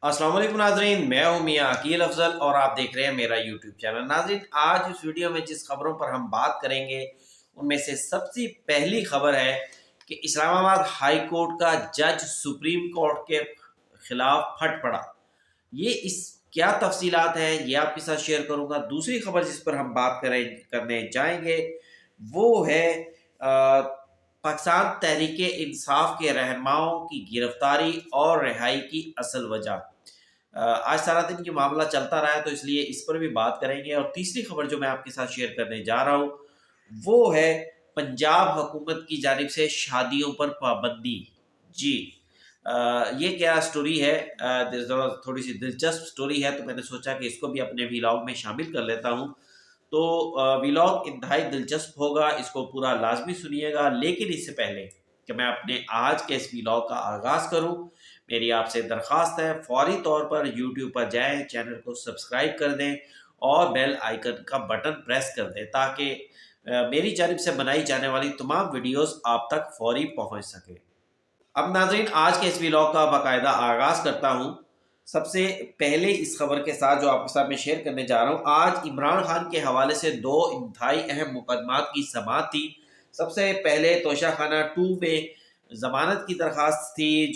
अस्सलाम वालेकुम नाजरीन, मैं हूं मियां अकील अफजल और आप देख रहे हैं मेरा यूट्यूब चैनल। नाजरीन, आज इस वीडियो में जिस खबरों पर हम बात करेंगे उनमें से सबसे पहली खबर है कि इस्लामाबाद हाई कोर्ट का जज सुप्रीम कोर्ट के खिलाफ फट पड़ा। ये इस क्या तफसीलात हैं ये आपके साथ शेयर करूंगा। दूसरी खबर जिस पर हम बात करने जाएंगे वो है पाकिस्तान तहरीक इंसाफ के रहनुमाओं की गिरफ्तारी और रिहाई की असल वजह। आज सारा दिन ये मामला चलता रहा है तो इसलिए इस पर भी बात करेंगे। और तीसरी खबर जो मैं आपके साथ शेयर करने जा रहा हूँ वो है पंजाब हुकूमत की जानिब से शादियों पर पाबंदी। जी, ये क्या स्टोरी है? थोड़ी सी दिलचस्प स्टोरी है तो मैंने सोचा कि इसको भी अपने व्लॉग में शामिल कर लेता हूँ। तो व्लॉग इंतहाई दिलचस्प होगा, इसको पूरा लाजमी सुनिएगा। लेकिन इससे पहले कि मैं अपने आज के इस व्लॉग का आगाज़ करूं, मेरी आपसे दरख्वास्त है फौरी तौर पर यूट्यूब पर जाएं, चैनल को सब्सक्राइब कर दें और बेल आइकन का बटन प्रेस कर दें ताकि मेरी जानिब से बनाई जाने वाली तमाम वीडियोस आप तक फौरी पहुंच सके। अब नाज़रीन, आज के इस व्लॉग का बाकायदा आगाज़ करता हूँ। सबसे पहले इस खबर के साथ जो आपके साथ मैं शेयर करने जा रहा हूँ, आज इमरान खान के हवाले से दो इंतहाई अहम मुकदमात की समाअत थी। सबसे पहले तोशा खाना 2 में ज़मानत की दरख्वास्त थी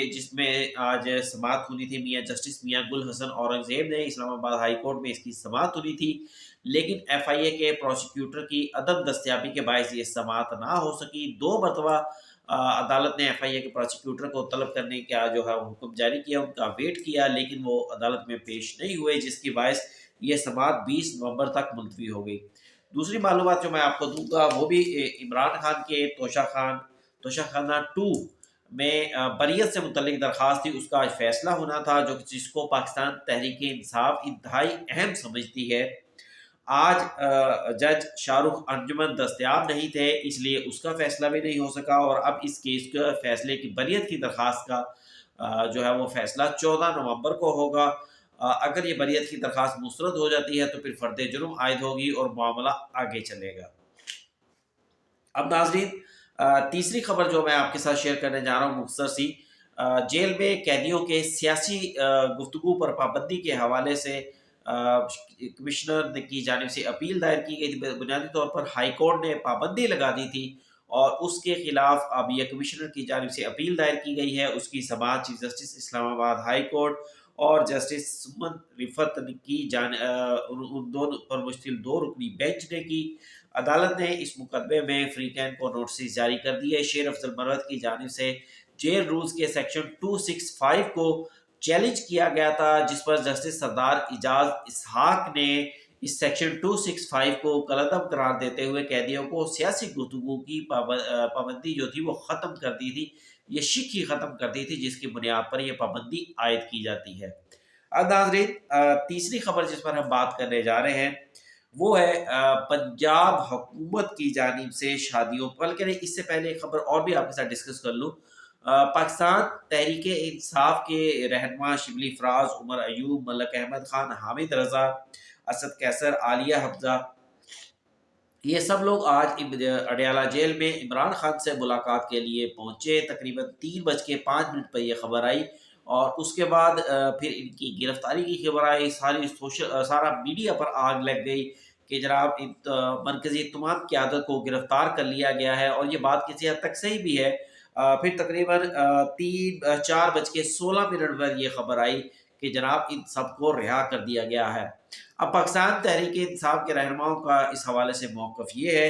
जिसमें आज समाअत होनी थी। मियाँ जस्टिस मियाँ गुल हसन औरंगज़ेब ने इस्लामाबाद हाई कोर्ट में इसकी समाअत होनी थी, लेकिन FIA के प्रोसिक्यूटर की अदम दस्तियाबी के बायस ये समाअत ना हो सकी। 2 मरतबा अदालत ने FIA के प्रोसिक्यूटर को तलब करने का जो है वो हुक्म जारी किया, उनका वेट किया, लेकिन वो अदालत में पेश नहीं हुए, जिसकी बायस ये समाअत 20 नवंबर तक मुलतवी हो गई। दूसरी मालूमात जो मैं आपको दूंगा वो भी इमरान खान के तोशा खाना 2 में बरियत से मुतल्लिक दरख्वास्त थी, उसका आज फैसला होना था जिसको पाकिस्तान तहरीक इंसाफ इंतहाई अहम समझती है। आज जज शाहरुख अंजुमन दस्तयाब नहीं थे, इसलिए उसका फैसला भी नहीं हो सका। और अब इस केस के फैसले की बरियत की दरख्वास्त का जो है वो फैसला 14 नवंबर को होगा। अगर ये बरियत की दरख्वास्त मुस्तरद हो जाती है तो फिर फर्द जुर्म आयद होगी और मामला आगे चलेगा। अब नाजरीन, तीसरी खबर जो मैं आपके साथ शेयर करने जा रहा हूँ मुख्तसर सी, जेल में कैदियों के सियासी गुफ्तगू पर पाबंदी के हवाले से कमिश्नर की जानिब से अपील दायर की गई थी। बुनियादी तौर पर हाई कोर्ट ने पाबंदी लगा दी थी और उसके खिलाफ अब यह कमिश्नर की जानिब से अपील दायर की गई है। उसकी समाअत chief justice Islamabad high court और जस्टिस सुमन रिफत की उन दोनों पर मुश्तिल 2 रुकनी बेंच ने की। अदालत ने इस मुकदमे में फ्रीकैन को नोटिस जारी कर दिए। शेर अफजल मरवत की जानिब से जेल रूल्स के सेक्शन 265 को चैलेंज किया गया था, जिस पर जस्टिस सरदार इजाज इसहाक ने इस सेक्शन 265 को कलअदम करार देते हुए कैदियों को सियासी गुफ्तगू की पाबंदी जो थी वो ख़त्म कर दी थी। ये शिक ही ख़त्म कर दी थी जिसकी बुनियाद पर यह पाबंदी आयद की जाती है। अब नाज़रीन, तीसरी खबर जिस पर हम बात करने जा रहे हैं वो है पंजाब हुकूमत की जानिब से शादियों, बल्कि नहीं, इससे पहले एक खबर और भी आपके साथ डिस्कस कर लूँ। पाकिस्तान तहरीक इंसाफ के रहनुमा शिबली फराज, उमर अयूब, मलक अहमद खान, हामिद रजा, असद कैसर, आलिया हफ्जा, ये सब लोग आज अडयाला जेल में इमरान खान से मुलाकात के लिए पहुंचे। तकरीबन 3:05 पर यह खबर आई और उसके बाद फिर इनकी गिरफ्तारी की खबर आई। सारा मीडिया पर आग लग गई कि जनाब इन मरकजी तमाम क़यादत को गिरफ्तार कर लिया गया है, और ये बात किसी हद तक सही भी है। फिर तकरीबन 4:16 पर यह खबर आई कि जनाब इन सबको रिहा कर दिया गया है। अब पाकिस्तान तहरीक इंसाफ के रहनुमाओं का इस हवाले से मौक़िफ़ ये है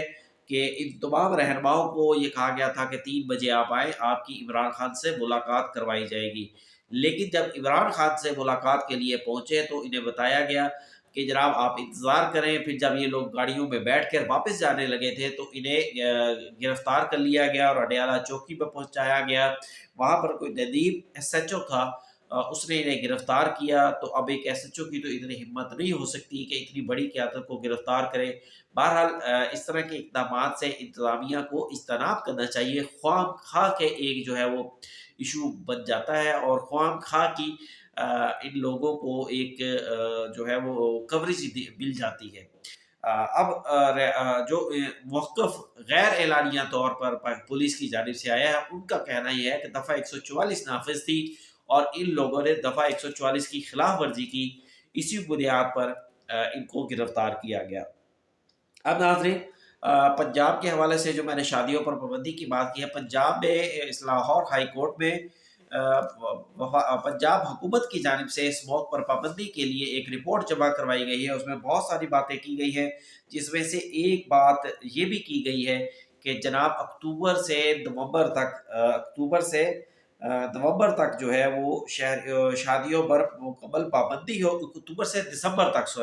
कि इन तमाम रहनुमाओं को ये कहा गया था कि 3 बजे आप आएँ, आपकी इमरान खान से मुलाकात करवाई जाएगी। लेकिन जब इमरान खान से मुलाकात के लिए पहुँचे तो इन्हें बताया गया कि जनाब आप इंतज़ार करें। फिर जब ये लोग गाड़ियों में बैठ कर वापस जाने लगे थे तो इन्हें गिरफ़्तार कर लिया गया और अडयाला चौकी पर पहुँचाया गया। वहाँ पर कोई नदीम SHO था, उसने इन्हें गिरफ्तार किया। तो अब एक SHO की तो इतनी हिम्मत नहीं हो सकती कि इतनी बड़ी क़यादत को गिरफ्तार करे। बहरहाल इस तरह के इक़दामात से इंतज़ामिया को इज्तनाब करना चाहिए। ख्वाम-ख़्वाह के एक जो है वो इशू बन जाता है और ख्वाम-ख़्वाह की इन लोगों को एक जो है वो कवरेज मिल जाती है। जो मौक़िफ़ गैर एलानिया तौर पर पुलिस की जानिब से आया है, उनका कहना यह है कि दफ़ा 144 नाफिज़ थी اور ان لوگوں نے دفعہ 144 کی خلاف ورزی کی، اسی بنیاد پر ان کو گرفتار کیا گیا۔ اب ناظرین، پنجاب کے حوالے سے جو میں نے شادیوں پر پابندی کی بات کی ہے، پنجاب میں لاہور ہائی کورٹ میں پنجاب حکومت کی جانب سے اسموک پر پابندی کے لیے ایک رپورٹ جمع کروائی گئی ہے۔ اس میں بہت ساری باتیں کی گئی ہیں، جس میں سے ایک بات یہ بھی کی گئی ہے کہ جناب اکتوبر سے نومبر تک جو ہے وہ شادیوں پر مکمل پابندی ہو، اکتوبر سے دسمبر تک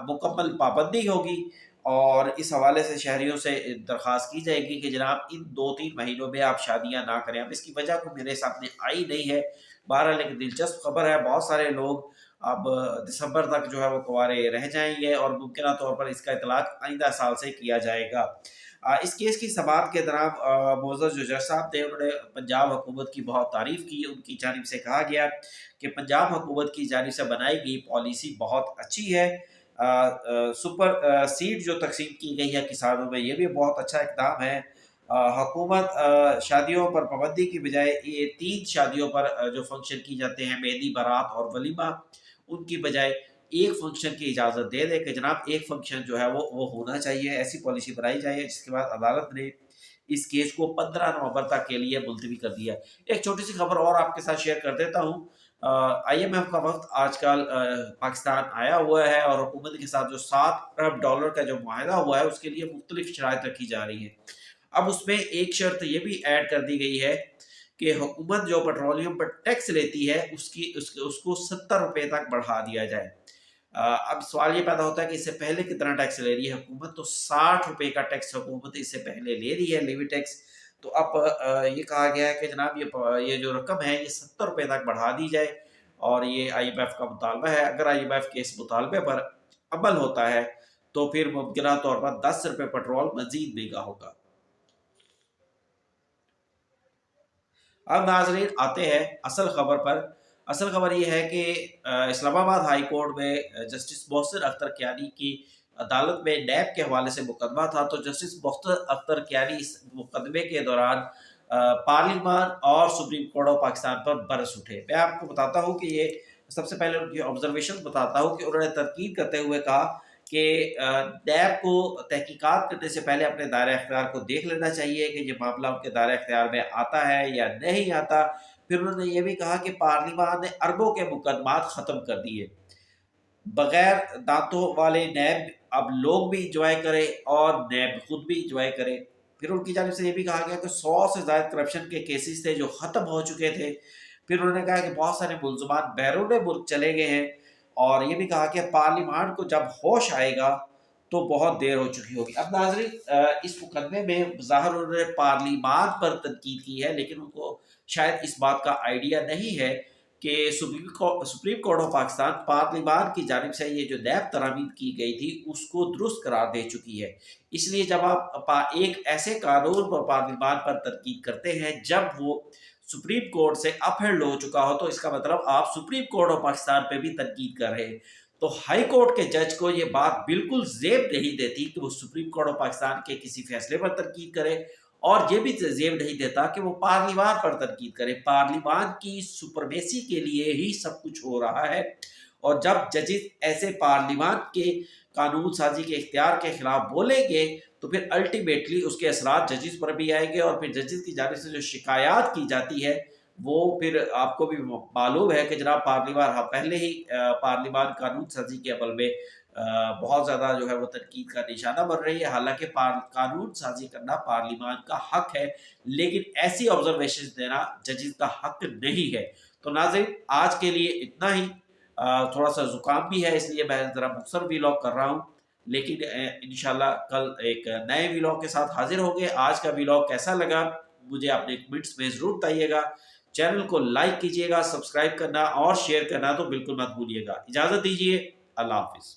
مکمل پابندی ہوگی، اور اس حوالے سے شہریوں سے درخواست کی جائے گی کہ جناب ان 2-3 مہینوں میں آپ شادیاں نہ کریں۔ اب اس کی وجہ کو میرے سامنے آئی نہیں ہے، بہرحال ایک دلچسپ خبر ہے۔ بہت سارے لوگ اب دسمبر تک جو ہے وہ کنوارے رہ جائیں گے، اور ممکنہ طور پر اس کا اطلاق آئندہ سال سے کیا جائے گا۔ اس کیس کی سماعت کے دوران معزز جو جج صاحب تھے، انہوں نے پنجاب حکومت کی بہت تعریف کی۔ ان کی جانب سے کہا گیا کہ پنجاب حکومت کی جانب سے بنائی گئی پالیسی بہت اچھی ہے۔ سپر سیڈ جو تقسیم کی گئی ہے کسانوں میں، یہ بھی بہت اچھا اقدام ہے۔ حکومت شادیوں پر پابندی کی بجائے یہ 3 شادیوں پر جو فنکشن کی جاتے ہیں، مہندی، بارات اور ولیمہ، ان کی بجائے ایک فنکشن کی اجازت دے دے کہ جناب ایک فنکشن جو ہے وہ ہونا چاہیے، ایسی پالیسی بنائی جائے، جس کے بعد عدالت نے اس کیس کو 15 نومبر تک کے لیے ملتوی کر دیا۔ ایک چھوٹی سی خبر اور آپ کے ساتھ شیئر کر دیتا ہوں۔ IMF کا وقت آج کل پاکستان آیا ہوا ہے، اور حکومت کے ساتھ جو $7 ارب کا جو معاہدہ ہوا ہے، اس کے لیے مختلف شرائط رکھی جا رہی ہیں۔ اب اس میں ایک شرط یہ بھی ایڈ کر دی گئی ہے کہ حکومت جو پیٹرولیم پر ٹیکس لیتی ہے، اس کو $70 تک بڑھا دیا جائے۔ اب سوال یہ پیدا ہوتا ہے کہ اس سے پہلے کتنا ٹیکس لے رہی ہے حکومت؟ تو $60 کا ٹیکس حکومت اس سے پہلے لے رہی ہے، لیوی ٹیکس۔ تو اب یہ کہا گیا ہے کہ جناب یہ جو رقم ہے یہ $70 تک بڑھا دی جائے، اور یہ IMF کا مطالبہ ہے۔ اگر IMF کے اس مطالبے پر عمل ہوتا ہے تو پھر ممکنہ طور پر $10 پیٹرول مزید مہنگا ہوگا۔ اب ناظرین آتے ہیں اصل خبر پر۔ اصل خبر یہ ہے کہ اسلام آباد ہائی کورٹ میں جسٹس محسن اختر کیانی کی عدالت میں نیب کے حوالے سے مقدمہ تھا، تو جسٹس محسن اختر کیانی اس مقدمے کے دوران پارلیمان اور سپریم کورٹ آف پاکستان پر برس اٹھے۔ میں آپ کو بتاتا ہوں کہ یہ سب سے پہلے ان کی آبزرویشن بتاتا ہوں کہ انہوں نے تنقید کرتے ہوئے کہا کہ نیب کو تحقیقات کرنے سے پہلے اپنے دائرہ اختیار کو دیکھ لینا چاہیے کہ یہ معاملہ ان کے دائرہ اختیار میں آتا ہے یا نہیں آتا۔ پھر انہوں نے یہ بھی کہا کہ پارلیمان نے اربوں کے مقدمات ختم کر دیے، بغیر دانتوں والے نیب اب لوگ بھی انجوائے کرے اور نیب خود بھی انجوائے کرے۔ پھر ان کی جانب سے یہ بھی کہا گیا کہ 100 سے زائد کرپشن کے کیسز تھے جو ختم ہو چکے تھے۔ پھر انہوں نے کہا کہ بہت سارے ملزمان بیرون ملک چلے گئے ہیں، اور یہ بھی کہا کہ پارلیمان کو جب ہوش آئے گا تو بہت دیر ہو چکی ہوگی۔ اب ناظرین، اس مقدمے میں ظاہر انہوں نے پارلیمان پر تنقید کی ہے، لیکن ان کو شاید اس بات کا آئیڈیا نہیں ہے کہ سپریم کورٹ آف پاکستان پارلیمان کی جانب سے یہ جو نیب ترامیم کی گئی تھی اس کو درست قرار دے چکی ہے۔ اس لیے جب آپ ایک ایسے قانون پر پارلیمان پر تنقید کرتے ہیں جب وہ سپریم کورٹ سے اپہینڈ ہو چکا ہو، تو اس کا مطلب آپ سپریم کورٹ آف پاکستان پہ بھی تنقید کر رہے ہیں۔ تو ہائی کورٹ کے جج کو یہ بات بالکل زیب نہیں دیتی کہ وہ سپریم کورٹ آف پاکستان کے کسی فیصلے پر تنقید کرے، اور یہ بھی زیب نہیں دیتا کہ وہ پارلیمان پر تنقید کرے۔ پارلیمان کی سپرمیسی کے لیے ہی سب کچھ ہو رہا ہے، اور جب ججز ایسے پارلیمان کے قانون سازی کے اختیار کے خلاف بولیں گے تو پھر الٹیمیٹلی اس کے اثرات ججز پر بھی آئیں گے، اور پھر ججز کی جانب سے جو شکایات کی جاتی ہے وہ پھر آپ کو بھی معلوم ہے کہ جناب پارلیمان پہلے ہی پارلیمان قانون سازی کے عمل میں بہت زیادہ جو ہے وہ تنقید کا نشانہ بن رہی ہے۔ حالانکہ قانون سازی کرنا پارلیمان کا حق ہے، لیکن ایسی آبزرویشن دینا ججز کا حق نہیں ہے۔ تو ناظرین، آج کے لیے اتنا ہی۔ تھوڑا سا زکام بھی ہے، اس لیے میں ذرا مختصر ویلاگ کر رہا ہوں، لیکن انشاءاللہ کل ایک نئے ویلاگ کے ساتھ حاضر ہوں گے۔ آج کا ویلاگ کیسا لگا مجھے اپنے کمنٹس میں ضرور بتائیے گا۔ چینل کو لائک کیجئے گا، سبسکرائب کرنا اور شیئر کرنا تو بالکل مت بھولیے گا۔ اجازت دیجیے، اللہ حافظ۔